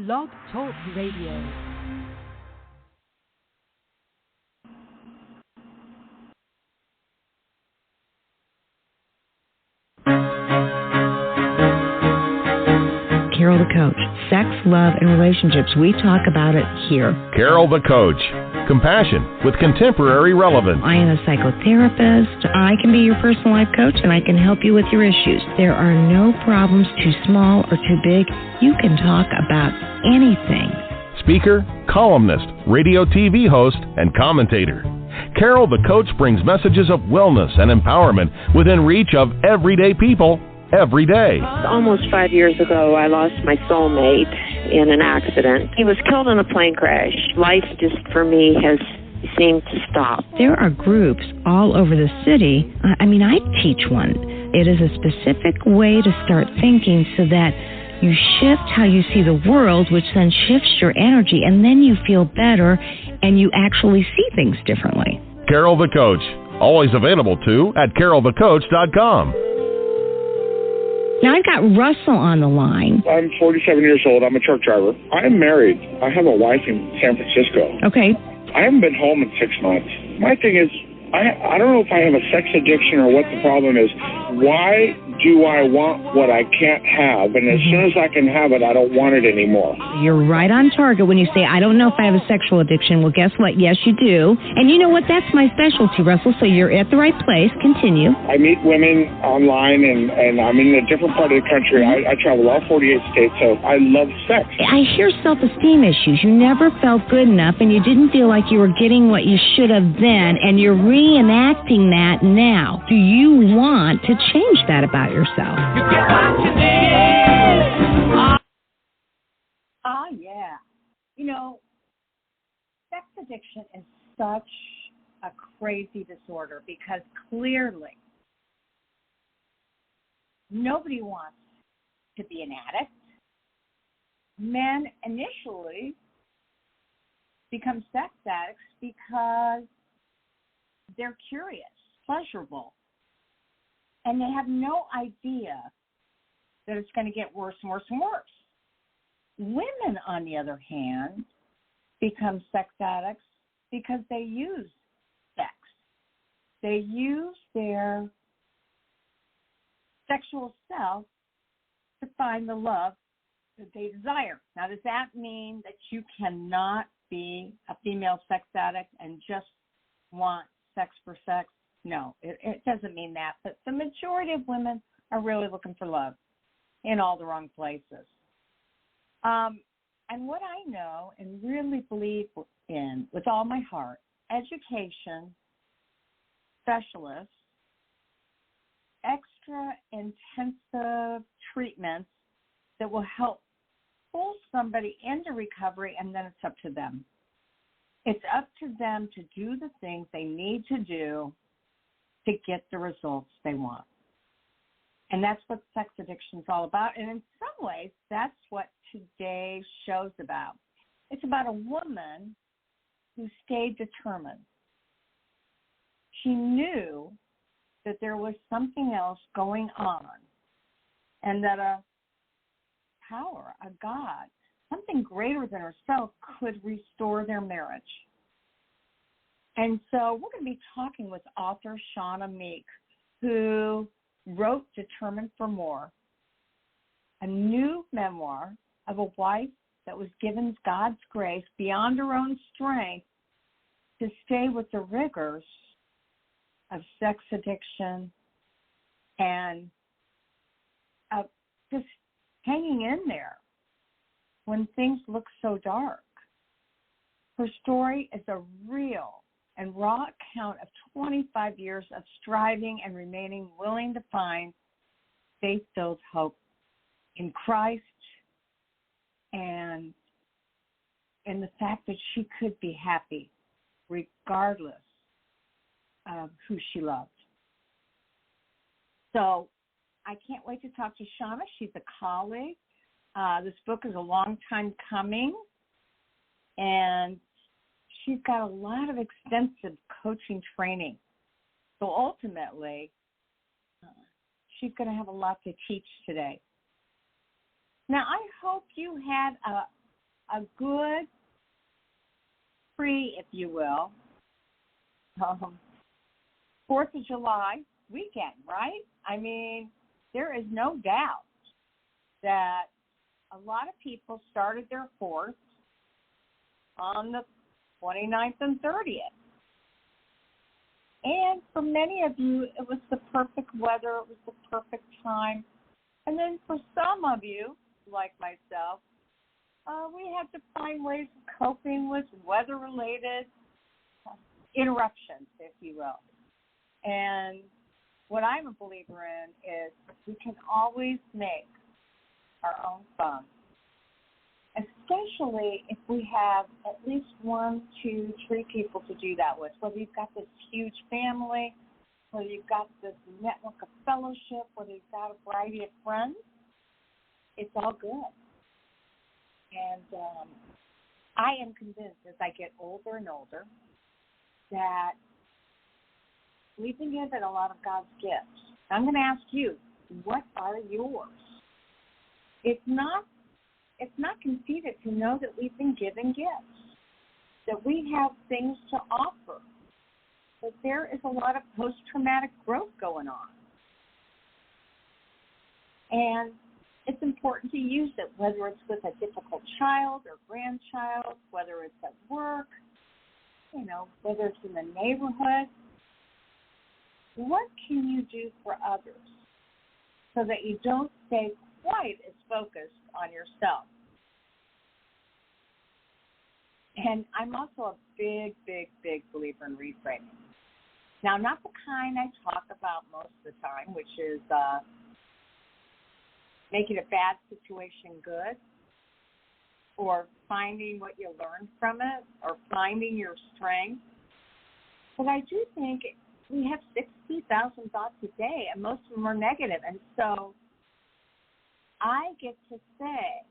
Blog Talk Radio. Carol the Coach. Sex, love, and relationships. We talk about it here. Carol the Coach. Compassion with contemporary relevance. I am a psychotherapist. I can be your personal life coach, and I can help you with your issues. There are no problems too small or too big. You can talk about anything. Speaker, columnist, radio TV host, and commentator. Carol the Coach brings messages of wellness and empowerment within reach of everyday people every day. Almost 5 years ago, I lost my soulmate in an accident. He was killed in a plane crash. Life just, for me, has seemed to stop. There are groups all over the city. I teach one. It is a specific way to start thinking so that you shift how you see the world, which then shifts your energy, and then you feel better and you actually see things differently. Carol the Coach. Always available, too, at carolthecoach.com. Now, I've got Russell on the line. I'm 47 years old. I'm a truck driver. I'm married. I have a wife in San Francisco. Okay. I haven't been home in 6 months. My thing is, I don't know if I have a sex addiction or what the problem is. Why do I want what I can't have? And as soon as I can have it, I don't want it anymore. You're right on target when you say, I don't know if I have a sexual addiction. Well, guess what? Yes, you do. And you know what? That's my specialty, Russell, so you're at the right place. Continue. I meet women online, and I'm in a different part of the country. I travel all 48 states, so I love sex. I hear self-esteem issues. You never felt good enough, and you didn't feel like you were getting what you should have then, and you're reenacting that now. Do you want to change that about yourself? You get what you need. Yeah. You know, sex addiction is such a crazy disorder because clearly nobody wants to be an addict. Men initially become sex addicts because they're curious, pleasurable, and they have no idea that it's going to get worse and worse and worse. Women, on the other hand, become sex addicts because they use sex. They use their sexual self to find the love that they desire. Now, does that mean that you cannot be a female sex addict and just want sex for sex? No, it doesn't mean that. But the majority of women are really looking for love in all the wrong places. And what I know and really believe in with all my heart, education, specialists, extra intensive treatments that will help pull somebody into recovery, and then it's up to them. It's up to them to do the things they need to do to get the results they want. And that's what sex addiction is all about. And in some ways, that's what today's show's about. It's about a woman who stayed determined. She knew that there was something else going on and that a power, a God, something greater than herself could restore their marriage. And so we're going to be talking with author Shawna Meek, who wrote Determined for More, a new memoir of a wife that was given God's grace beyond her own strength to stay with the rigors of sex addiction and of just hanging in there when things look so dark. Her story is a real and raw account of 25 years of striving and remaining willing to find faith-filled hope in Christ and in the fact that she could be happy regardless of who she loved. So I can't wait to talk to Shawna. She's a colleague. This book is a long time coming, and she's got a lot of extensive coaching training. So ultimately, she's going to have a lot to teach today. Now, I hope you had a good if you will, 4th of July weekend, right? I mean, there is no doubt that a lot of people started their 4th on the 29th and 30th. And for many of you, it was the perfect weather. It was the perfect time. And then for some of you, like myself, we had to find ways of coping with weather-related interruptions, if you will. And what I'm a believer in is we can always make our own fun, especially if we have at least 1, 2, 3 people to do that with, whether you've got this huge family, whether you've got this network of fellowship, whether you've got a variety of friends, it's all good. And I am convinced as I get older and older that we've been given a lot of God's gifts. I'm going to ask you, what are yours? It's not conceited to know that we've been given gifts, that we have things to offer, that there is a lot of post-traumatic growth going on. And it's important to use it, whether it's with a difficult child or grandchild, whether it's at work, whether it's in the neighborhood. What can you do for others so that you don't stay quite as focused on yourself? And I'm also a big, big, big believer in reframing. Now, not the kind I talk about most of the time, which is making a bad situation good, or finding what you learned from it, or finding your strength. But I do think we have 60,000 thoughts a day, and most of them are negative. And so I get to say,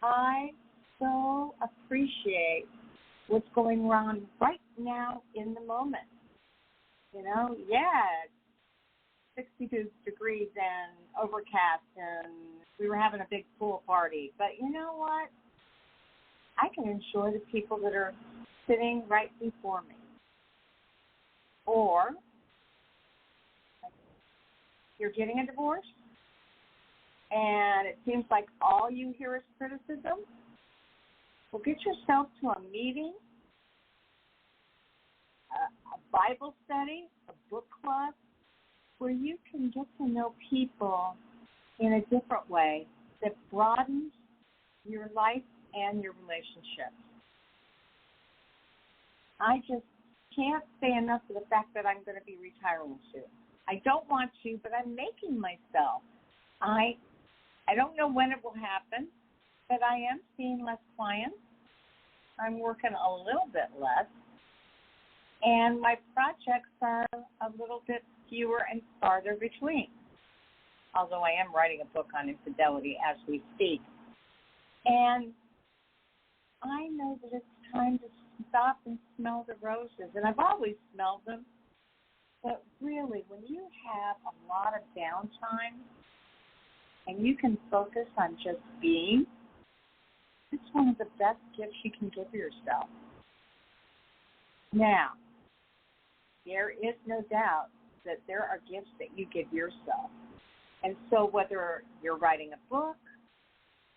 I so appreciate what's going on right now in the moment. 62 degrees and overcast, and we were having a big pool party. But you know what? I can enjoy the people that are sitting right before me. Or you're getting a divorce, and it seems like all you hear is criticism. Well, get yourself to a meeting, a Bible study, a book club, where you can get to know people in a different way that broadens your life and your relationships. I just can't say enough of the fact that I'm going to be retiring soon. I don't want to, but I'm making myself. I don't know when it will happen, but I am seeing less clients. I'm working a little bit less, and my projects are a little bit fewer and farther between, although I am writing a book on infidelity as we speak. And I know that it's time to stop and smell the roses, and I've always smelled them, but really, when you have a lot of downtime and you can focus on just being, it's one of the best gifts you can give yourself. Now, there is no doubt that there are gifts that you give yourself. And so whether you're writing a book,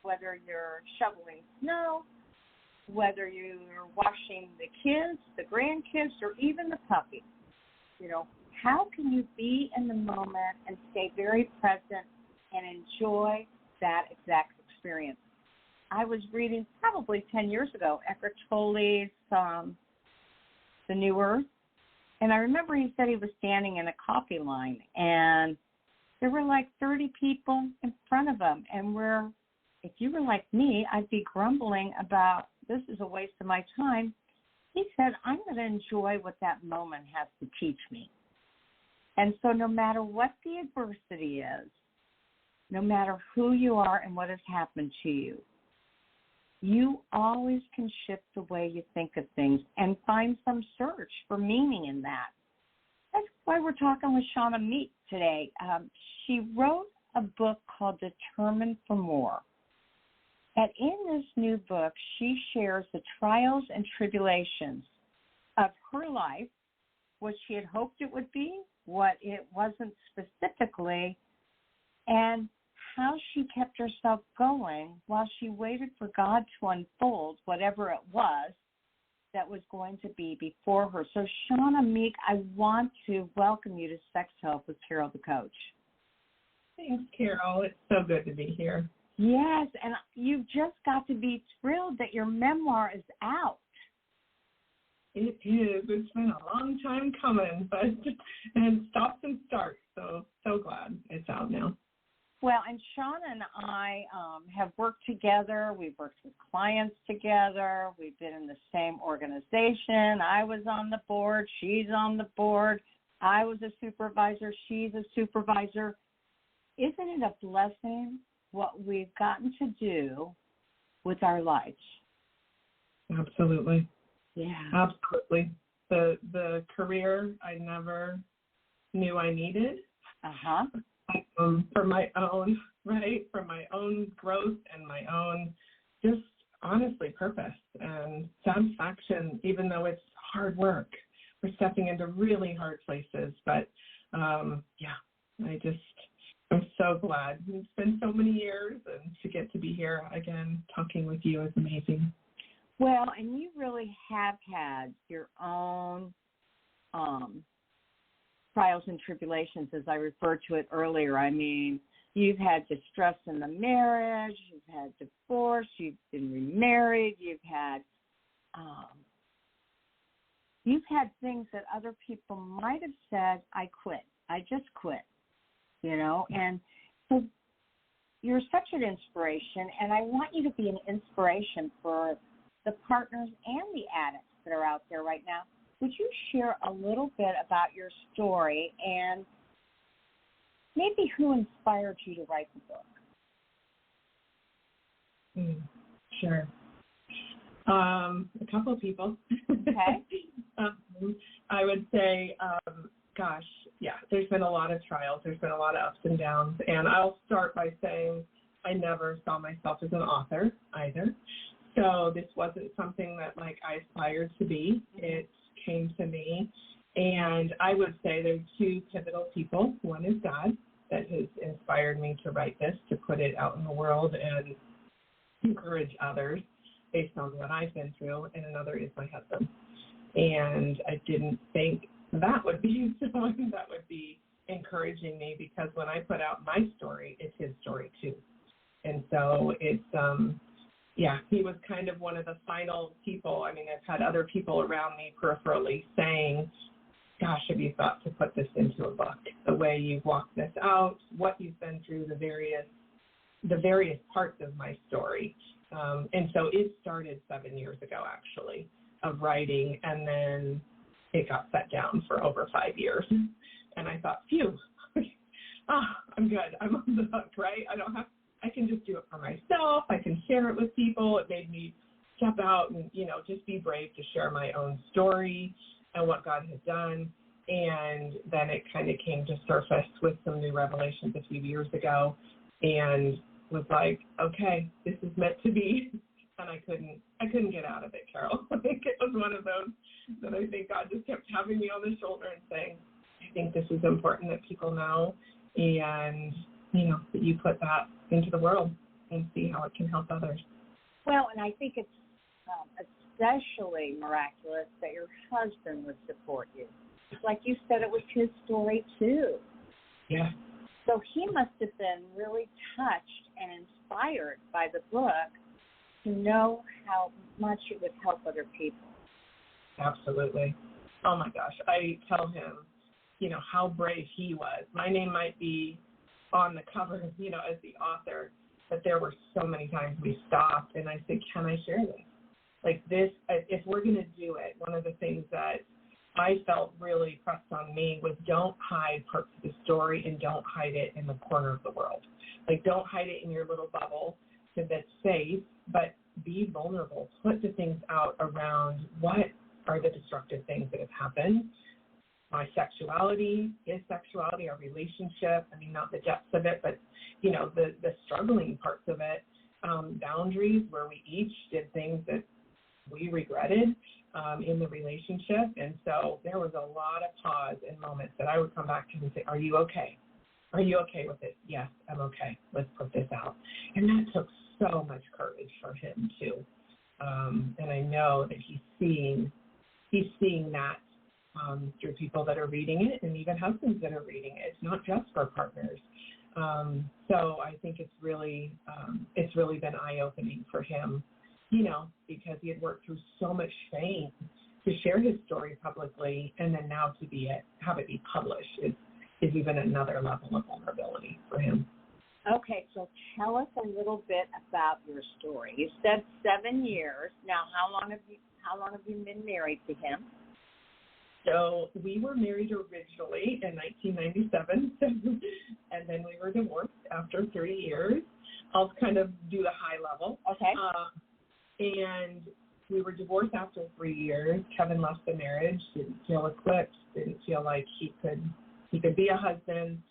whether you're shoveling snow, whether you're washing the kids, the grandkids, or even the puppy, how can you be in the moment and stay very present and enjoy that exact experience? I was reading probably 10 years ago Eckhart Tolle's The New Earth. And I remember he said he was standing in a coffee line, and there were like 30 people in front of him. And if you were like me, I'd be grumbling about, this is a waste of my time. He said, I'm going to enjoy what that moment has to teach me. And so no matter what the adversity is, no matter who you are and what has happened to you, you always can shift the way you think of things and find some search for meaning in that. That's why we're talking with Shawna Meek today. She wrote a book called Determined for More. And in this new book, she shares the trials and tribulations of her life, what she had hoped it would be, what it wasn't specifically, and how she kept herself going while she waited for God to unfold whatever it was that was going to be before her. So, Shawna Meek, I want to welcome you to Sex Help with Carol the Coach. Thanks, Carol. It's so good to be here. Yes, and you've just got to be thrilled that your memoir is out. It is. It's been a long time coming, but and stops and starts. So glad it's out now. Well, and Shawna and I have worked together. We've worked with clients together. We've been in the same organization. I was on the board. She's on the board. I was a supervisor. She's a supervisor. Isn't it a blessing what we've gotten to do with our lives? Absolutely. Yeah. Absolutely. The career I never knew I needed. Uh-huh. For my own, right? For my own growth and my own, just honestly, purpose and satisfaction, even though it's hard work. We're stepping into really hard places. But, I'm so glad. It's been so many years, and to get to be here again talking with you is amazing. Well, and you really have had your own trials and tribulations, as I referred to it earlier. I mean, you've had distress in the marriage, you've had divorce, you've been remarried, you've had things that other people might have said, I quit, I just quit, and so you're such an inspiration, and I want you to be an inspiration for the partners and the addicts that are out there right now. Would you share a little bit about your story and maybe who inspired you to write the book? Sure. A couple of people. Okay. I would say, there's been a lot of trials. There's been a lot of ups and downs. And I'll start by saying I never saw myself as an author either. So this wasn't something that, I aspired to be. It came to me. And I would say there's two pivotal people. One is God, that has inspired me to write this, to put it out in the world and encourage others based on what I've been through. And another is my husband. And I didn't think that would be someone that would be encouraging me, because when I put out my story, it's his story too. And so it's, he was kind of one of the final people. I mean, I've had other people around me peripherally saying, gosh, have you thought to put this into a book? The way you've walked this out, what you've been through, the various parts of my story. And so it started 7 years ago, actually, of writing, and then it got set down for over 5 years. And I thought, phew, I'm good. I'm on the hook, right? I can just do it for myself. I can share it with people. It made me step out and, just be brave to share my own story and what God has done. And then it kind of came to surface with some new revelations a few years ago, and was like, okay, this is meant to be. And I couldn't get out of it, Carol. I think it was one of those that I think God just kept tapping me on the shoulder and saying, I think this is important that people know, and, that you put that into the world and see how it can help others. Well, and I think it's especially miraculous that your husband would support you. Like you said, it was his story too. Yeah. So he must have been really touched and inspired by the book to know how much it would help other people. Absolutely. Oh, my gosh. I tell him, how brave he was. My name might be on the cover, as the author, but there were so many times we stopped, and I said, can I share this? Like this, if we're going to do it, one of the things that I felt really pressed on me was don't hide parts of the story, and don't hide it in the corner of the world. Like, don't hide it in your little bubble that's safe, but be vulnerable. Put the things out around what are the destructive things that have happened. My sexuality, his sexuality, our relationship, not the depths of it, but, the struggling parts of it, boundaries where we each did things that we regretted in the relationship. And so there was a lot of pause and moments that I would come back to and say, are you okay? Are you okay with it? Yes, I'm okay. Let's put this out. And that took so much courage for him too. And I know that he's seeing that through people that are reading it and even husbands that are reading it. It's not just for partners. So I think it's really been eye-opening for him, because he had worked through so much shame to share his story publicly, and then now to have it be published is even another level of vulnerability for him. Okay, so tell us a little bit about your story. You said 7 years. Now, how long have you been married to him? So we were married originally in 1997, and then we were divorced after 3 years. I'll kind of do the high level. Okay. And we were divorced after 3 years. Kevin left the marriage, didn't feel equipped, didn't feel like he could be a husband,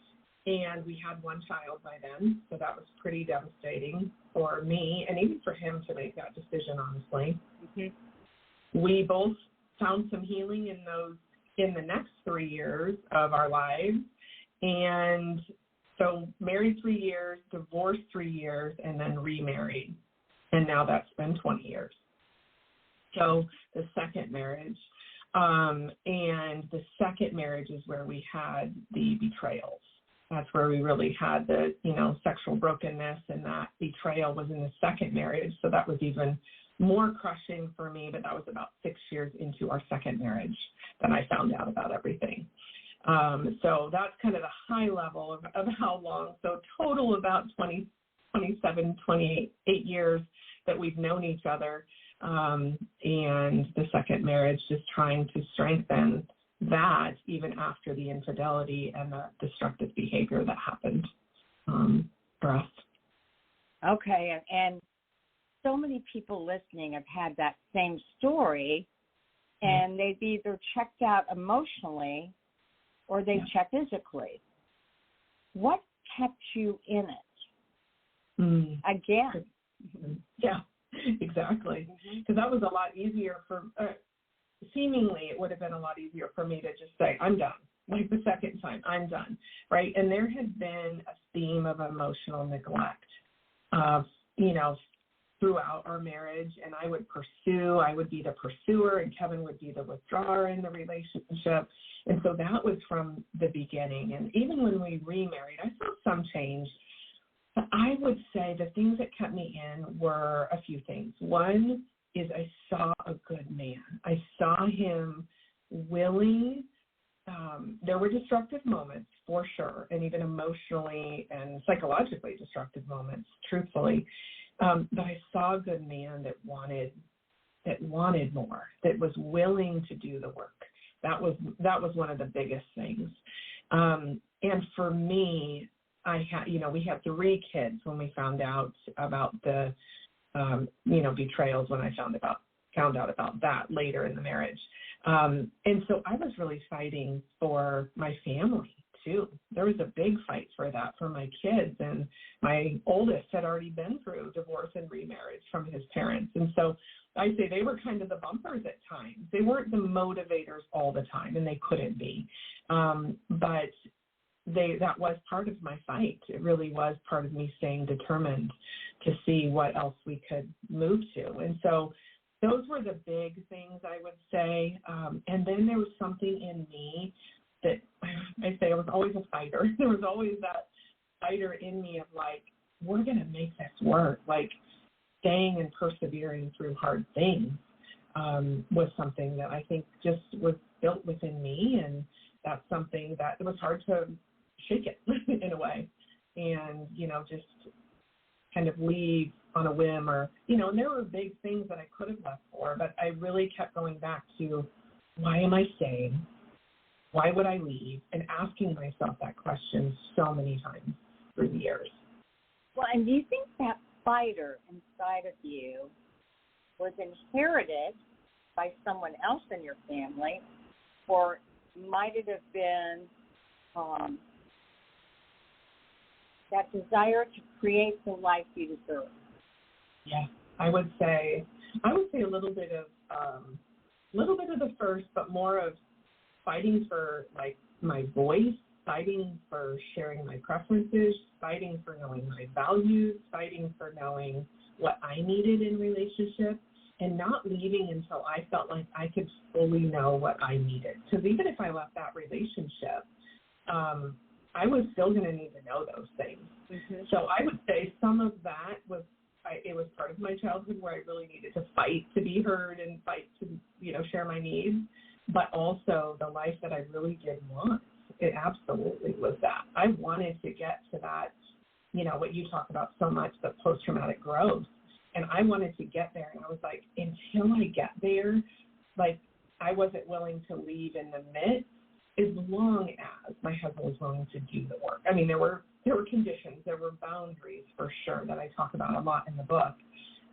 and we had one child by then, so that was pretty devastating for me and even for him to make that decision, honestly. Mm-hmm. We both found some healing in the next 3 years of our lives, and so married 3 years, divorced 3 years, and then remarried, and now that's been 20 years. So the second marriage, and the second marriage is where we had the betrayals. That's where we really had the, sexual brokenness, and that betrayal was in the second marriage. So that was even more crushing for me, but that was about 6 years into our second marriage that I found out about everything. So that's kind of the high level of how long. So total about 28 years that we've known each other, and the second marriage just trying to strengthen that even after the infidelity and the destructive behavior that happened for us. Okay, and so many people listening have had that same story, and they've either checked out emotionally or they've checked physically. What kept you in it? Again. Yeah, exactly. Because that was a lot easier seemingly it would have been a lot easier for me to just say, I'm done. Like the second time, I'm done, right? And there had been a theme of emotional neglect, throughout our marriage, and I would be the pursuer, and Kevin would be the withdrawer in the relationship. And so that was from the beginning. And even when we remarried, I saw some change. But I would say the things that kept me in were a few things. One is I saw a good man. I saw him willing. There were destructive moments for sure, and even emotionally and psychologically destructive moments, truthfully. But I saw a good man that wanted more, that was willing to do the work. That was one of the biggest things. And for me, we had 3 kids when we found out about the betrayals, when I found out about that later in the marriage. And so I was really fighting for my family too. There was a big fight for that for my kids, and my oldest had already been through divorce and remarriage from his parents. And so I say they were kind of the bumpers at times. They weren't the motivators all the time, and they couldn't be. But that was part of my fight. It really was part of me staying determined to see what else we could move to. And so those were the big things, I would say. And then there was something in me that I was always a fighter. There was always that fighter in me of like, we're going to make this work. Like staying and persevering through hard things was something that I think just was built within me. And that's something that it was hard to shake it in a way. And, just kind of leave on a whim or, and there were big things that I could have left for, but I really kept going back to why am I staying? Why would I leave? And asking myself that question so many times through the years. Well, and do you think that fighter inside of you was inherited by someone else in your family, or might it have been that desire to create the life you deserve? Yeah, I would say a little bit of the first, but more of fighting for like my voice, fighting for sharing my preferences, fighting for knowing my values, fighting for knowing what I needed in relationship, and not leaving until I felt like I could fully know what I needed. Because even if I left that relationship, I was still going to need to know those things. Mm-hmm. So I would say some of that was, it was part of my childhood where I really needed to fight to be heard and fight to, share my needs, but also the life that I really did want. It absolutely was that. I wanted to get to that, what you talk about so much, the post-traumatic growth. And I wanted to get there. And I was like, until I get there, like, I wasn't willing to leave in the midst as long as my husband was willing to do the work. I mean, there were conditions, there were boundaries for sure that I talk about a lot in the book.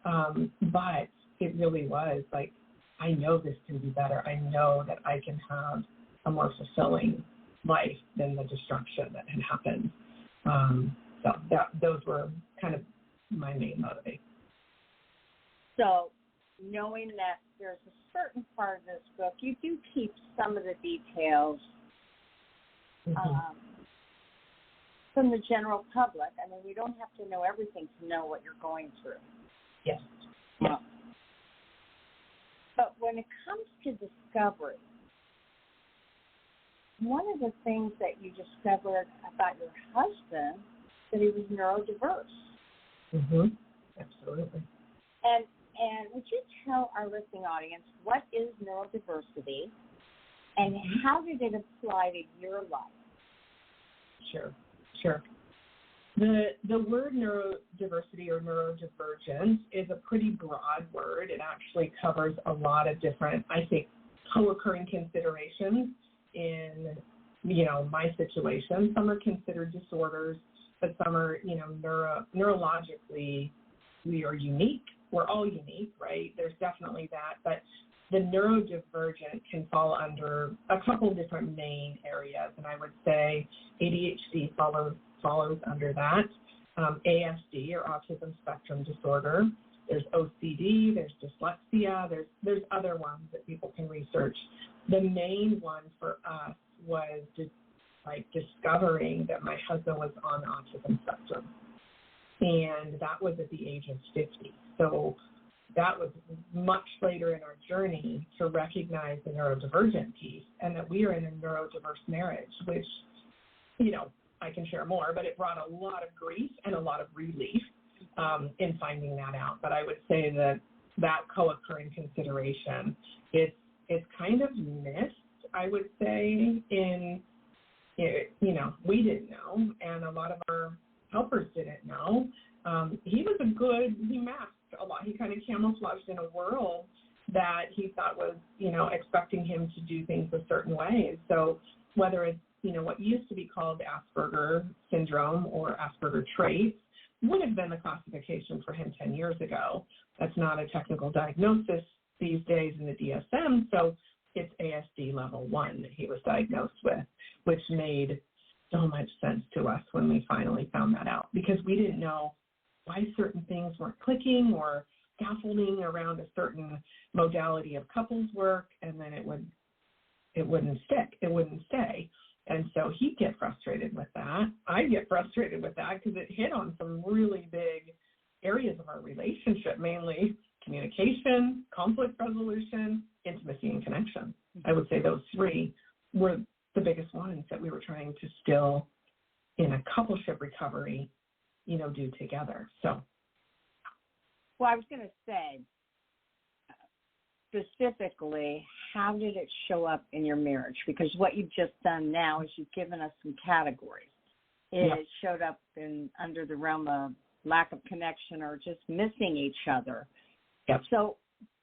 But it really was like, I know this can be better. I know that I can have a more fulfilling life than the destruction that had happened. Those were kind of my main motivation. So knowing that there's a certain part of this book, you do keep some of the details from the general public. I mean, you don't have to know everything to know what you're going through. Yes. But when it comes to discovery, one of the things that you discovered about your husband that he was neurodiverse. Mm-hmm. Absolutely. And would you tell our listening audience what is neurodiversity and how did it apply to your life? Sure. The word neurodiversity or neurodivergence is a pretty broad word. It actually covers a lot of different, I think, co-occurring considerations in, my situation. Some are considered disorders, but some are, neurologically, we are unique. We're all unique, right? There's definitely that. But the neurodivergent can fall under a couple different main areas. And I would say ADHD follows under that. ASD or autism spectrum disorder. There's OCD, there's dyslexia, there's other ones that people can research. The main one for us was discovering that my husband was on the autism spectrum. And that was at the age of 50. So that was much later in our journey to recognize the neurodivergent piece and that we are in a neurodiverse marriage, which, I can share more, but it brought a lot of grief and a lot of relief in finding that out. But I would say that co-occurring consideration is kind of missed, I would say, we didn't know, and a lot of our helpers didn't know. He masked a lot. He kind of camouflaged in a world that he thought was, expecting him to do things a certain way. And so whether it's, what used to be called Asperger syndrome or Asperger traits would have been the classification for him 10 years ago. That's not a technical diagnosis these days in the DSM, so it's ASD level 1 that he was diagnosed with, which made so much sense to us when we finally found that out, because we didn't know why certain things weren't clicking or scaffolding around a certain modality of couples work, and then it wouldn't stick. It wouldn't stay. And so he'd get frustrated with that. I'd get frustrated with that because it hit on some really big areas of our relationship, mainly communication, conflict resolution, intimacy, and connection. I would say those three were the biggest ones that we were trying to still, in a coupleship recovery, do together. So. Well, I was going to say, specifically, how did it show up in your marriage? Because what you've just done now is you've given us some categories. It showed up under the realm of lack of connection or just missing each other. Yep. So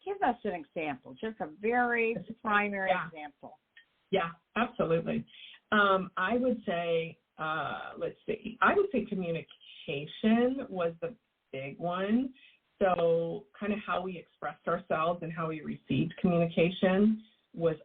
give us an example, just a very primary example. Yeah, absolutely. I would say, I would say communication was the big one. So kind of how we expressed ourselves and how we received communication was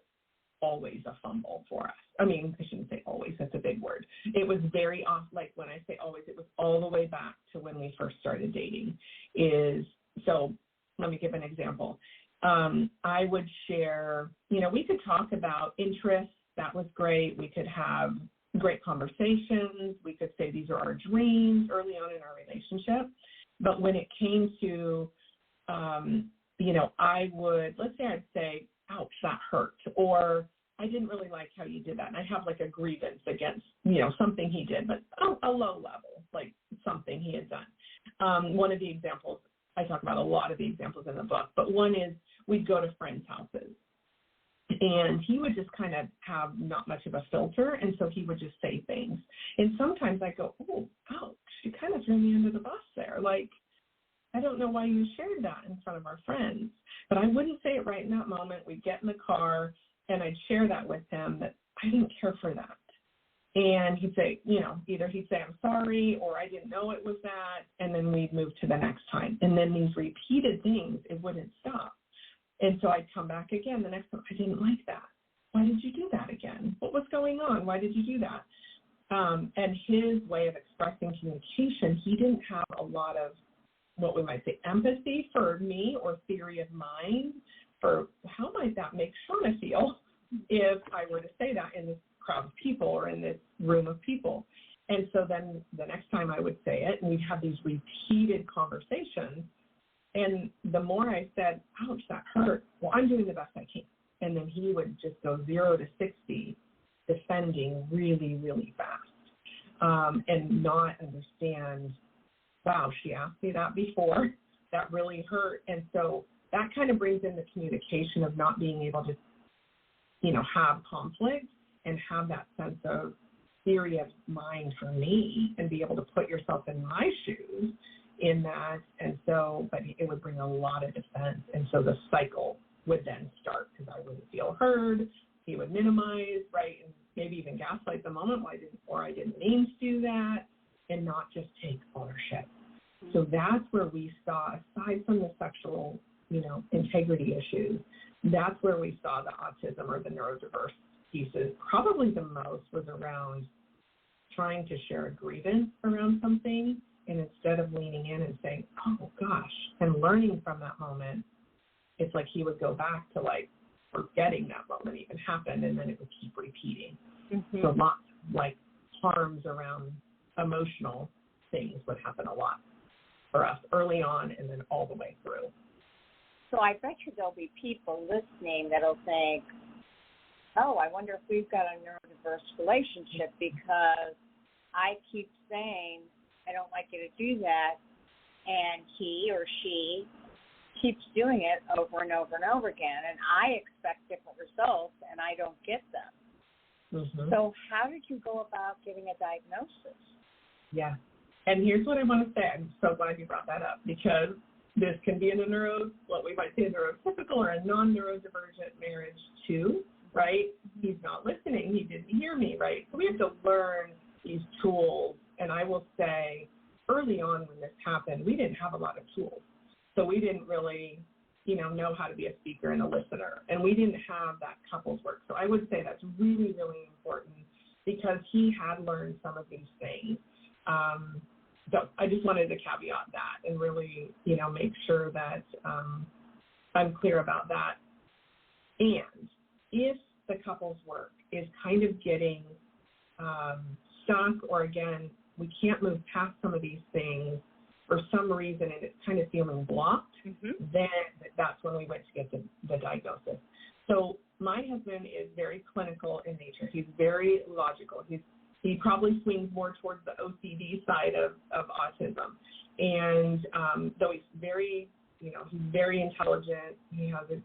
always a fumble for us. I mean, I shouldn't say always, that's a big word. It was very off, like when I say always, it was all the way back to when we first started dating, is So let me give an example. I would share, we could talk about interests. That was great. We could have great conversations. We could say these are our dreams early on in our relationship. But when it came to, I'd say, ouch, that hurt. Or I didn't really like how you did that. And I have like a grievance against, something he did, but a low level, like something he had done. One of the examples, I talk about a lot of the examples in the book, but one is we'd go to friends' houses. And he would just kind of have not much of a filter, and so he would just say things. And sometimes I go, oh, ouch, you kind of threw me under the bus there. Like, I don't know why you shared that in front of our friends. But I wouldn't say it right in that moment. We'd get in the car, and I'd share that with him, that I didn't care for that. And he'd say, either he'd say, I'm sorry, or I didn't know it was that, and then we'd move to the next time. And then these repeated things, it wouldn't stop. And so I'd come back again the next time. I didn't like that. Why did you do that again? What was going on? Why did you do that? And his way of expressing communication, he didn't have a lot of what we might say empathy for me or theory of mind for how might that make Shawna feel if I were to say that in this crowd of people or in this room of people. And so then the next time I would say it, and we'd have these repeated conversations. And the more I said, ouch, that hurt, well, I'm doing the best I can. And then he would just go 0 to 60, defending really, really fast, and not understand, wow, she asked me that before. That really hurt. And so that kind of brings in the communication of not being able to, have conflict and have that sense of theory of mind for me and be able to put yourself in my shoes in that. And so, but it would bring a lot of defense. And so the cycle would then start because I wouldn't feel heard. He would minimize, right, and maybe even gaslight the moment I didn't mean to do that, and not just take ownership. So that's where we saw, aside from the sexual, integrity issues, that's where we saw the autism or the neurodiverse pieces. Probably the most was around trying to share a grievance around something, and instead of leaning in and saying, oh, gosh, and learning from that moment, it's like he would go back to, like, forgetting that moment even happened, and then it would keep repeating. Mm-hmm. So lots of, like, harms around emotional things would happen a lot for us early on and then all the way through. So I bet you there'll be people listening that'll think, oh, I wonder if we've got a neurodiverse relationship because I keep saying I don't like you to do that, and he or she keeps doing it over and over and over again, and I expect different results, and I don't get them. Mm-hmm. So how did you go about getting a diagnosis? Yeah, and here's what I want to say. I'm so glad you brought that up, because this can be in what we might say a neurotypical or a non-neurodivergent marriage too, right? He's not listening. He didn't hear me, right? So we have to learn these tools. And I will say early on when this happened, we didn't have a lot of tools. So we didn't really, know how to be a speaker and a listener. And we didn't have that couples work. So I would say that's really, really important because he had learned some of these things. So I just wanted to caveat that and really, make sure that I'm clear about that. And if the couples work is kind of getting stuck, or again, we can't move past some of these things for some reason and it's kind of feeling blocked, then that's when we went to get the diagnosis. So my husband is very clinical in nature. He's very logical. He probably swings more towards the OCD side of autism. And though he's very, he's very intelligent, he has a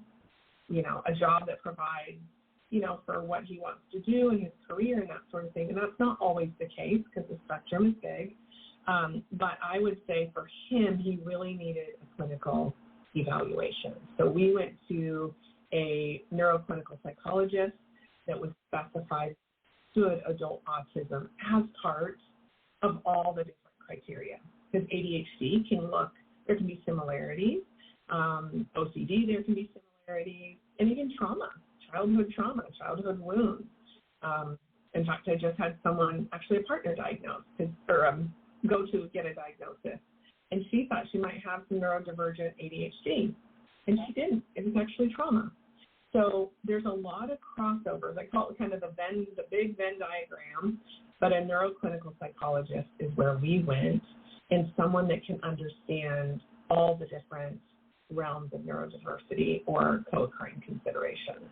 job that provides, for what he wants to do in his career and that sort of thing. And that's not always the case because the spectrum is big. But I would say for him, he really needed a clinical evaluation. So we went to a neuroclinical psychologist that was specified good adult autism as part of all the different criteria. Because ADHD there can be similarities. OCD, there can be similarities. And even childhood wounds. In fact, I just had someone, actually a partner diagnosed, or go to get a diagnosis. and she thought she might have some neurodivergent ADHD, and she didn't. It was actually trauma. So there's a lot of crossovers. I call it kind of the big Venn diagram, but a neuroclinical psychologist is where we went, and someone that can understand all the different realms of neurodiversity or co-occurring considerations.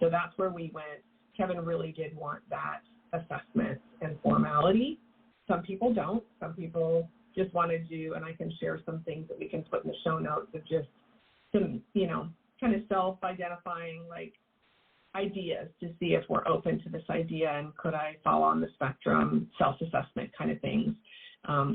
So that's where we went. Kevin really did want that assessment and formality. Some people don't. Some people just want to do, and I can share some things that we can put in the show notes of just some, kind of self-identifying like ideas to see if we're open to this idea and could I fall on the spectrum, self-assessment kind of things,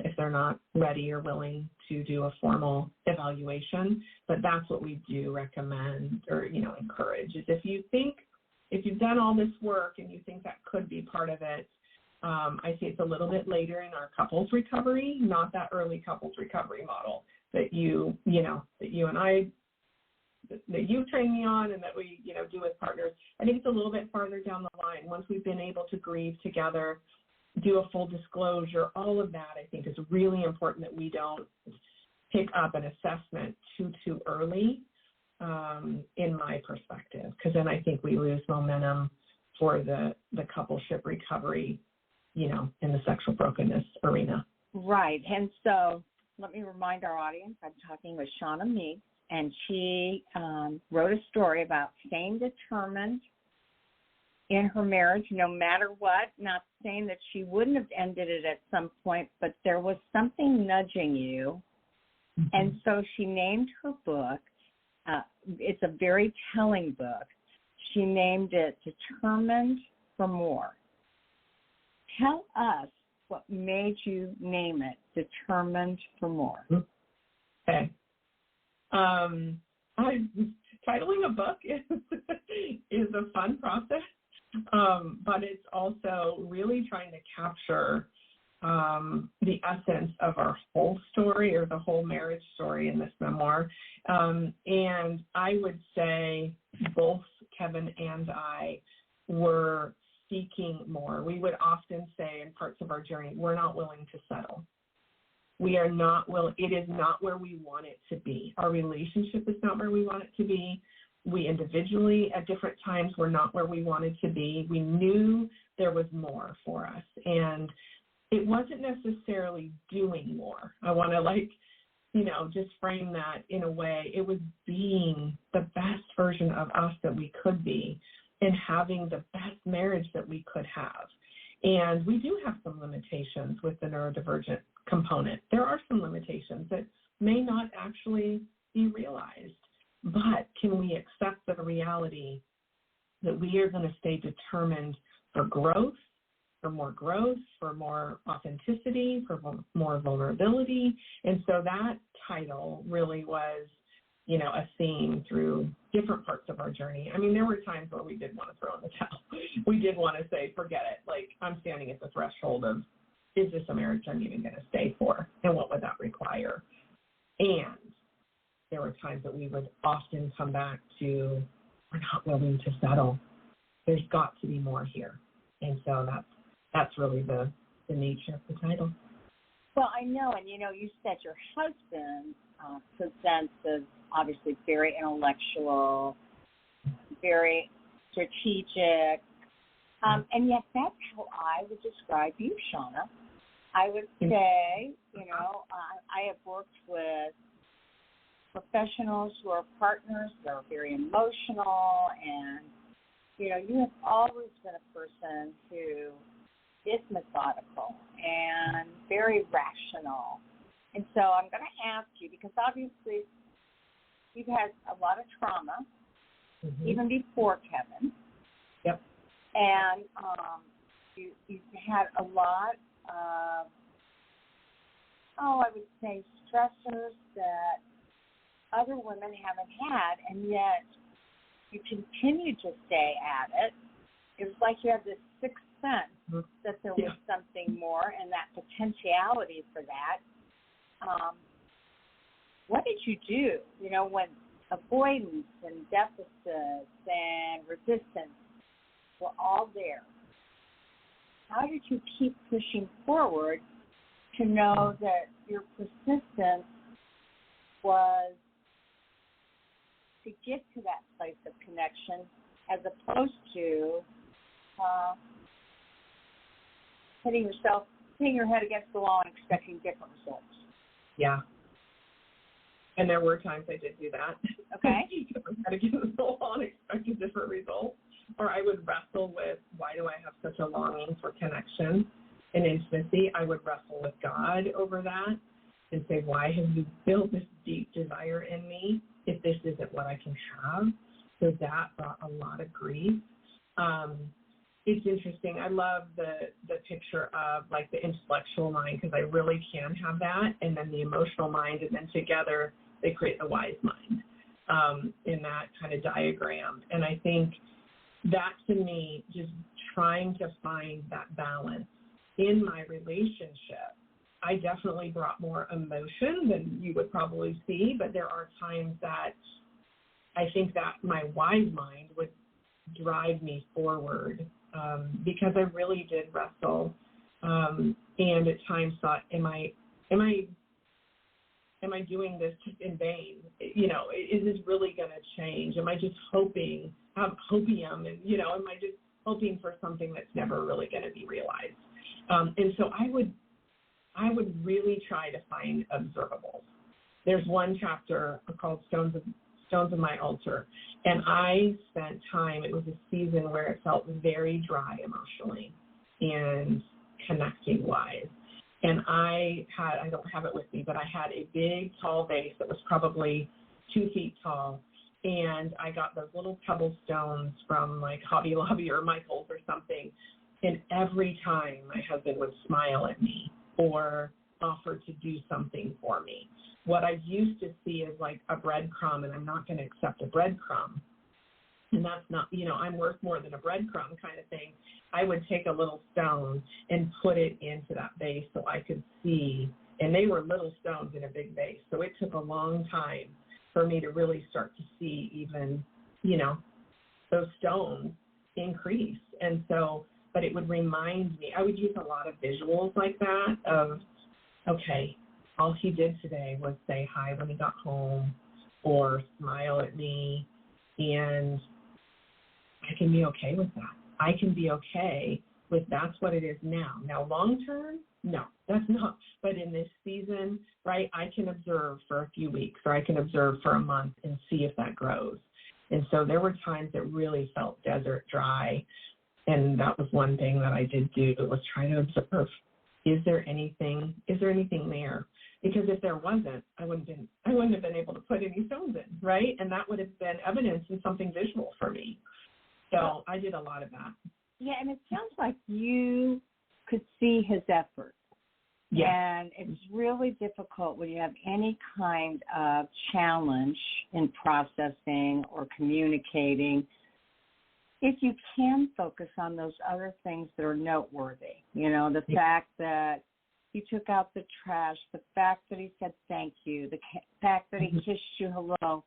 if they're not ready or willing to do a formal evaluation. But that's what we do recommend or, encourage is if you've done all this work and you think that could be part of it, I see it's a little bit later in our couples recovery, not that early couples recovery model that you and I, that you train me on and that we, do with partners. I think it's a little bit farther down the line. Once we've been able to grieve together, do a full disclosure, all of that I think is really important that we don't pick up an assessment too early, in my perspective, because then I think we lose momentum for the coupleship recovery, in the sexual brokenness arena. Right. And so let me remind our audience, I'm talking with Shawna Meek, and she wrote a story about staying determined in her marriage no matter what, not saying that she wouldn't have ended it at some point, but there was something nudging you. Mm-hmm. And so she named her book, it's a very telling book, she named it Determined for More. Tell us what made you name it Determined for More. Okay. Titling a book is a fun process, but it's also really trying to capture the essence of our whole story or the whole marriage story in this memoir. And I would say both Kevin and I were seeking more. We would often say in parts of our journey, we're not willing to settle. We are not willing. It is not where we want it to be. Our relationship is not where we want it to be. We individually at different times were not where we wanted to be. We knew there was more for us. And it wasn't necessarily doing more. I want to just frame that in a way. It was being the best version of us that we could be and having the best marriage that we could have. And we do have some limitations with the neurodivergent component. There are some limitations that may not actually be realized, but can we accept the reality that we are going to stay determined for growth, for more authenticity, for more vulnerability? And so that title really was, a theme through different parts of our journey. I mean, there were times where we did want to throw in the towel. We did want to say, forget it. Like, I'm standing at the threshold of, is this a marriage I'm even going to stay for? And what would that require? And there were times that we would often come back to, we're not willing to settle. There's got to be more here. And so that's really the nature of the title. Well, I know, and you said your husband presents as obviously very intellectual, very strategic, and yet that's how I would describe you, Shawna. I would say, I have worked with professionals who are partners that are very emotional, and, you have always been a person who is methodical and very rational. And so I'm going to ask you, because obviously you've had a lot of trauma, even before Kevin. Yep. And you've had a lot of, I would say, stressors that other women haven't had, and yet you continue to stay at it. It was like you had this sixth sense that there was something more and that potentiality for that. What did you do, when avoidance and deficits and resistance were all there? How did you keep pushing forward to know that your persistence was to get to that place of connection as opposed to hitting your head against the wall and expecting different results. Yeah. And there were times I did do that. Okay. Hit my head against the wall and expect a different result. Or I would wrestle with, why do I have such a longing for connection and intimacy? I would wrestle with God over that and say, why have you built this deep desire in me if this isn't what I can have? So that brought a lot of grief. It's interesting. I love the picture of like the intellectual mind, because I really can have that, and then the emotional mind, and then together they create the wise mind in that kind of diagram. And I think that, to me, just trying to find that balance in my relationship. I definitely brought more emotion than you would probably see, but there are times that I think that my wise mind would drive me forward because I really did wrestle and at times thought, am I doing this in vain? You know, is this really going to change? Am I just hoping, have hopium, and, you know, am I just hoping for something that's never really going to be realized? And so I would really try to find observables. There's one chapter called Stones of My Altar, and I spent time, it was a season where it felt very dry emotionally and connecting-wise. And I don't have it with me, but I had a big, tall vase that was probably 2 feet tall, and I got those little pebble stones from like Hobby Lobby or Michael's or something, and every time my husband would smile at me or offer to do something for me, what I used to see is like a breadcrumb, and I'm not going to accept a breadcrumb. And that's not, you know, I'm worth more than a breadcrumb kind of thing. I would take a little stone and put it into that vase so I could see, and they were little stones in a big vase. So it took a long time for me to really start to see even, you know, those stones increase. And so, but it would remind me, I would use a lot of visuals like that of, okay, all he did today was say hi when he got home or smile at me, and I can be okay with that. I can be okay with that's what it is now. Now, long term, no, that's not. But in this season, right, I can observe for a few weeks, or I can observe for a month and see if that grows. And so there were times that really felt desert dry, and that was one thing that I did do, was try to observe. Is there anything there? Because if there wasn't, I wouldn't have been able to put any stones in, right? And that would have been evidence and something visual for me. So I did a lot of that. Yeah, and it sounds like you could see his effort. Yeah. And it's really difficult when you have any kind of challenge in processing or communicating, if you can focus on those other things that are noteworthy. You know, the fact that he took out the trash, the fact that he said thank you, the fact that he kissed you hello.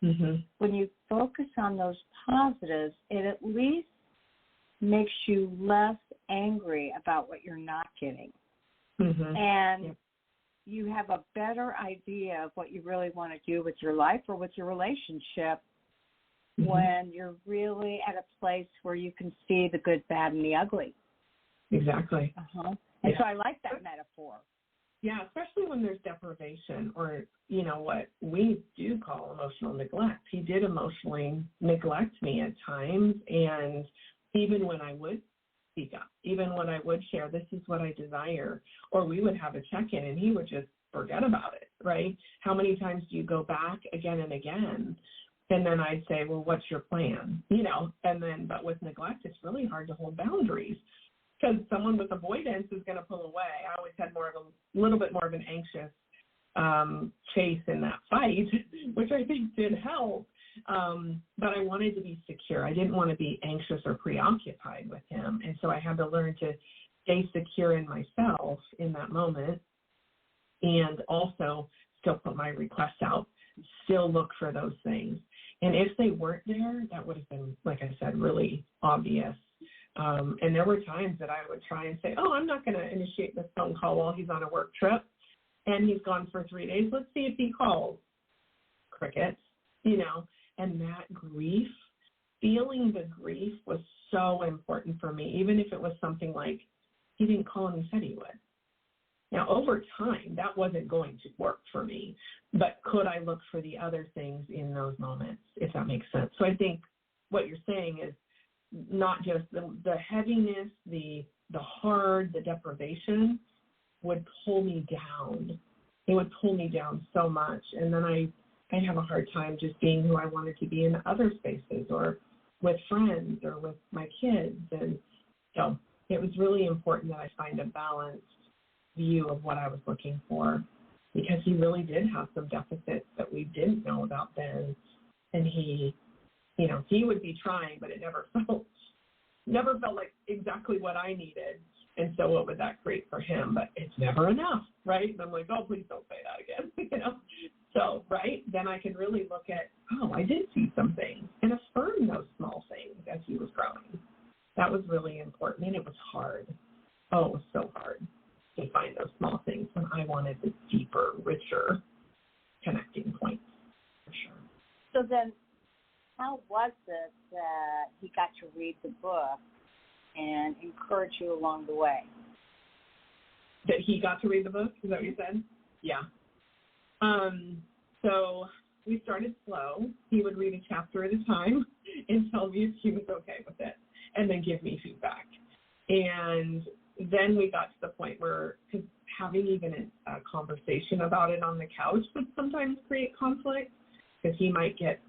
Mm-hmm. When you focus on those positives, it at least makes you less angry about what you're not getting. Mm-hmm. And you have a better idea of what you really want to do with your life or with your relationship when you're really at a place where you can see the good, bad, and the ugly. Exactly. And so I like that metaphor. Yeah, especially when there's deprivation, or, you know, what we do call emotional neglect. He did emotionally neglect me at times, and even when I would speak up, even when I would share, this is what I desire, or we would have a check-in and he would just forget about it, right? How many times do you go back again and again? And then I'd say, well, what's your plan? You know, and then, but with neglect, it's really hard to hold boundaries, because someone with avoidance is going to pull away. I always had a little bit more of an anxious chase in that fight, which I think did help. But I wanted to be secure. I didn't want to be anxious or preoccupied with him. And so I had to learn to stay secure in myself in that moment, and also still put my requests out, still look for those things. And if they weren't there, that would have been, like I said, really obvious. And there were times that I would try and say, oh, I'm not going to initiate this phone call while he's on a work trip and he's gone for 3 days. Let's see if he calls. Crickets, and that grief, feeling the grief was so important for me, even if it was something like he didn't call and he said he would. Now, over time, that wasn't going to work for me, but could I look for the other things in those moments, if that makes sense? So I think what you're saying is not just the heaviness, the hard, the deprivation would pull me down. It would pull me down so much. And then I'd have a hard time just being who I wanted to be in other spaces or with friends or with my kids. And so it was really important that I find a balanced view of what I was looking for, because he really did have some deficits that we didn't know about then. And he would be trying, but it never felt like exactly what I needed. And so what would that create for him? But it's never enough, right? And I'm like, oh, please don't say that again, So, right, then I can really look at, oh, I did see some things and affirm those small things as he was growing. That was really important, and it was hard. Oh, it was so hard to find those small things when I wanted the deeper, richer connecting points, for sure. So then how was it that he got to read the book and encourage you along the way? That he got to read the book? Is that what you said? Yeah. So we started slow. He would read a chapter at a time and tell me if he was okay with it and then give me feedback. And then we got to the point where, because having even a conversation about it on the couch would sometimes create conflict, because he might get,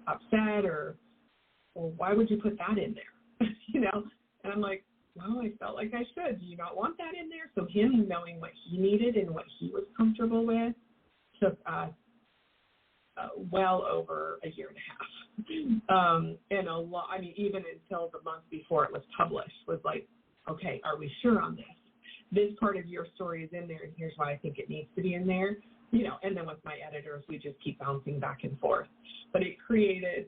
upset or, well, why would you put that in there? And I'm like, well, I felt like I should. Do you not want that in there? So him knowing what he needed and what he was comfortable with took us well over a year and a half. And a lot, even until the month before it was published, was like, okay, are we sure on this? This part of your story is in there, and here's why I think it needs to be in there. And then with my editors, we just keep bouncing back and forth. But it created,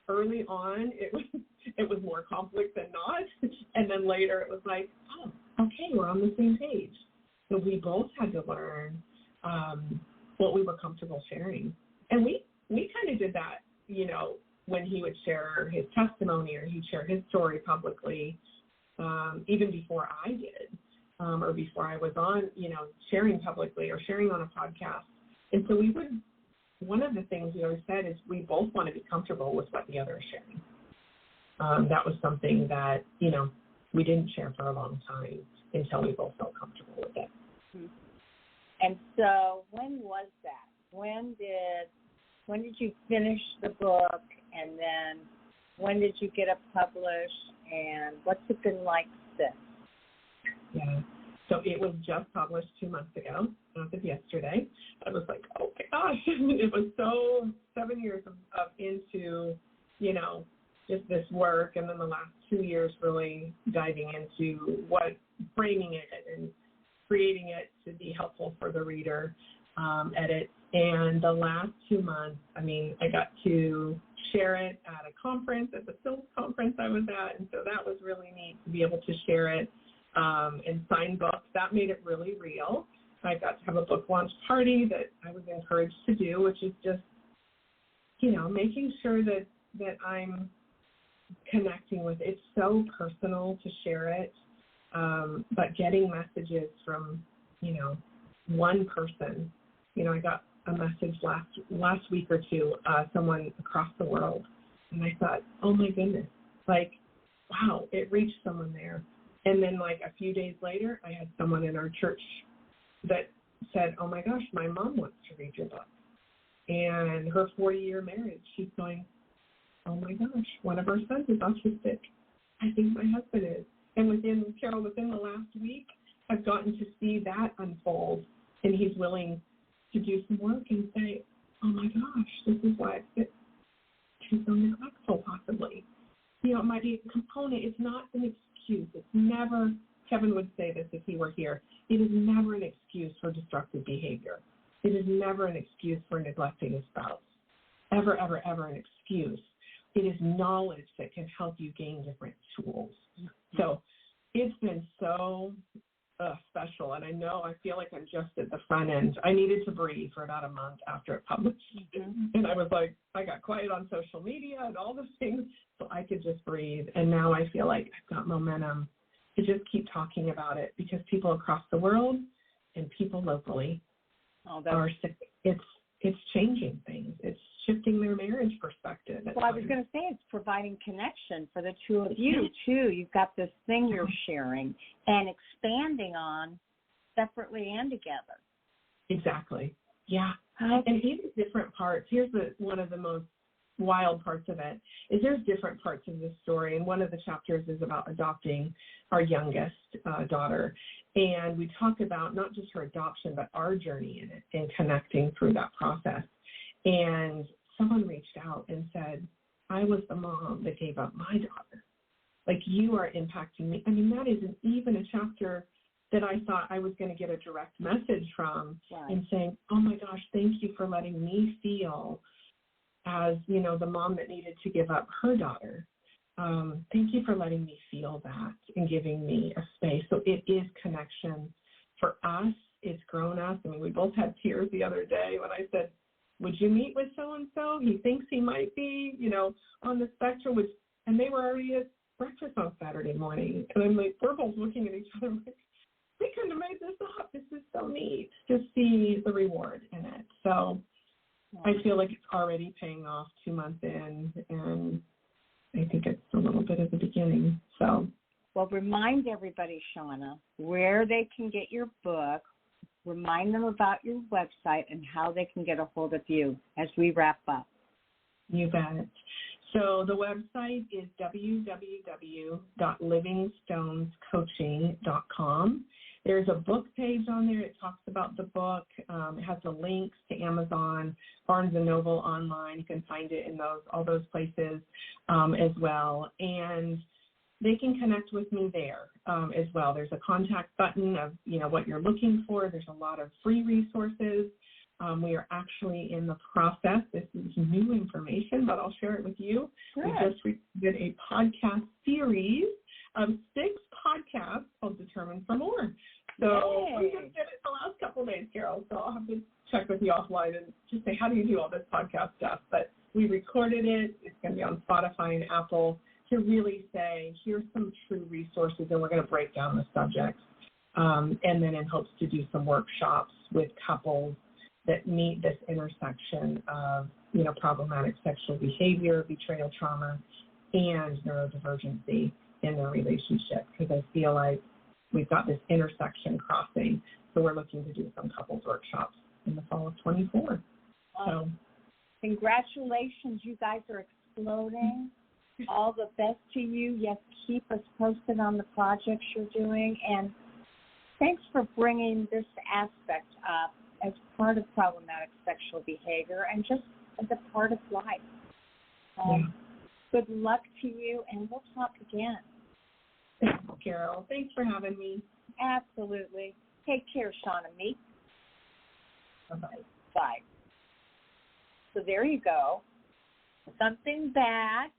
early on, it was more conflict than not. And then later it was like, oh, okay, we're on the same page. So we both had to learn what we were comfortable sharing. And we kind of did that, when he would share his testimony or he'd share his story publicly, even before I did. Or before I was on, sharing publicly or sharing on a podcast. And so one of the things we always said is we both want to be comfortable with what the other is sharing. That was something that, we didn't share for a long time until we both felt comfortable with it. And so when was that? When did you finish the book, and then when did you get it published, and what's it been like since? Yeah. So it was just published 2 months ago. As of yesterday. I was like, oh my gosh. It was so 7 years of into, just this work. And then the last 2 years really diving into framing it and creating it to be helpful for the reader, edit. And the last 2 months, I got to share it at a conference, at the Silk conference I was at. And so that was really neat to be able to share it. And sign books. That made it really real. I got to have a book launch party that I was encouraged to do, which is just, making sure that I'm connecting with it. It's so personal to share it, but getting messages from, one person. I got a message last week or two, someone across the world, and I thought, oh my goodness, like, wow, it reached someone there. And then like a few days later, I had someone in our church that said, oh my gosh, my mom wants to read your book. And her 40-year marriage, she's going, oh my gosh, one of our sons is autistic. I think my husband is. And within the last week, I've gotten to see that unfold. And he's willing to do some work and say, oh my gosh, this is why it's too so neglectful possibly. It might be a component. It's not an excuse. It's never, Kevin would say this if he were here, it is never an excuse for destructive behavior. It is never an excuse for neglecting a spouse. Ever, ever, ever an excuse it is knowledge that can help you gain different tools. So it's been so special, and I feel like I'm just at the front end. I needed to breathe for about a month after it published, and I was like, I got quiet on social media and all the things so I could just breathe, and now I feel like I've got momentum to just keep talking about it because people across the world and people locally are sick. It's changing things. It's shifting their marriage perspective. Well, I was going to say it's providing connection for the two of you, too. You've got this thing you're sharing and expanding on separately and together. Exactly. Yeah. And even different parts. Here's one of the most wild parts of it is there's different parts of the story. And one of the chapters is about adopting our youngest daughter. And we talk about not just her adoption, but our journey in it and connecting through that process. And someone reached out and said, I was the mom that gave up my daughter. Like, you are impacting me. I mean, that isn't even a chapter that I thought I was going to get a direct message from and saying, oh my gosh, thank you for letting me feel as, you know, the mom that needed to give up her daughter. Thank you for letting me feel that and giving me a space. So it is connection. For us, it's grown us. I mean, we both had tears the other day when I said, would you meet with so-and-so? He thinks he might be, you know, on the spectrum, and they were already at breakfast on Saturday morning. And I'm like, we're both looking at each other like, we couldn't have made this up. This is so neat to see the reward in it. So I feel like it's already paying off 2 months in, and I think it's a little bit of the beginning. So, well, remind everybody, Shawna, where they can get your book. Remind them about your website and how they can get a hold of you as we wrap up. You bet. So the website is www.livingstonescoaching.com. There's a book page on there. It talks about the book. It has the links to Amazon, Barnes & Noble online. You can find it in all those places as well. And they can connect with me there as well. There's a contact button of, you know, what you're looking for. There's a lot of free resources. We are actually in the process. This is new information, but I'll share it with you. Good. We just did a podcast series of 6 podcasts called Determined for More. So we just did it the last couple of days, Carol. So I'll have to check with you offline and just say, how do you do all this podcast stuff? But we recorded it. It's going to be on Spotify and Apple to really say, here's some true resources, and we're going to break down the subjects. And then in hopes to do some workshops with couples that meet this intersection of, you know, problematic sexual behavior, betrayal trauma, and neurodivergency in their relationship, because I feel like we've got this intersection crossing. So we're looking to do some couples workshops in the fall of 24. So congratulations. You guys are exploding. All the best to you. Yes, keep us posted on the projects you're doing. And thanks for bringing this aspect up as part of problematic sexual behavior and just as a part of life. Good luck to you, and we'll talk again. Thanks, Carol. Thanks for having me. Absolutely. Take care, Shawna Meek. Bye-bye. Bye. So there you go. Something bad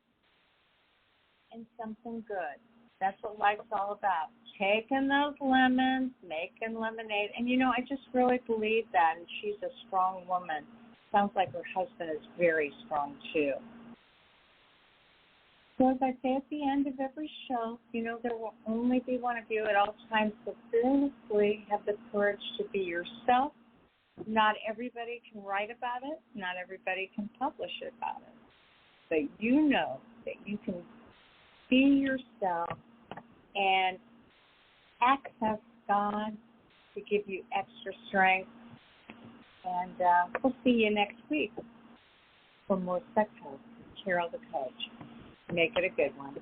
and something good. That's what life's all about. Taking those lemons, making lemonade. And, you know, I just really believe that, and she's a strong woman. Sounds like her husband is very strong, too. So as I say at the end of every show, you know, there will only be one of you at all times, so fearlessly have the courage to be yourself. Not everybody can write about it. Not everybody can publish about it. But you know that you can be yourself and access God to give you extra strength. And we'll see you next week for more Sex Help. Carol the Coach. Make it a good one.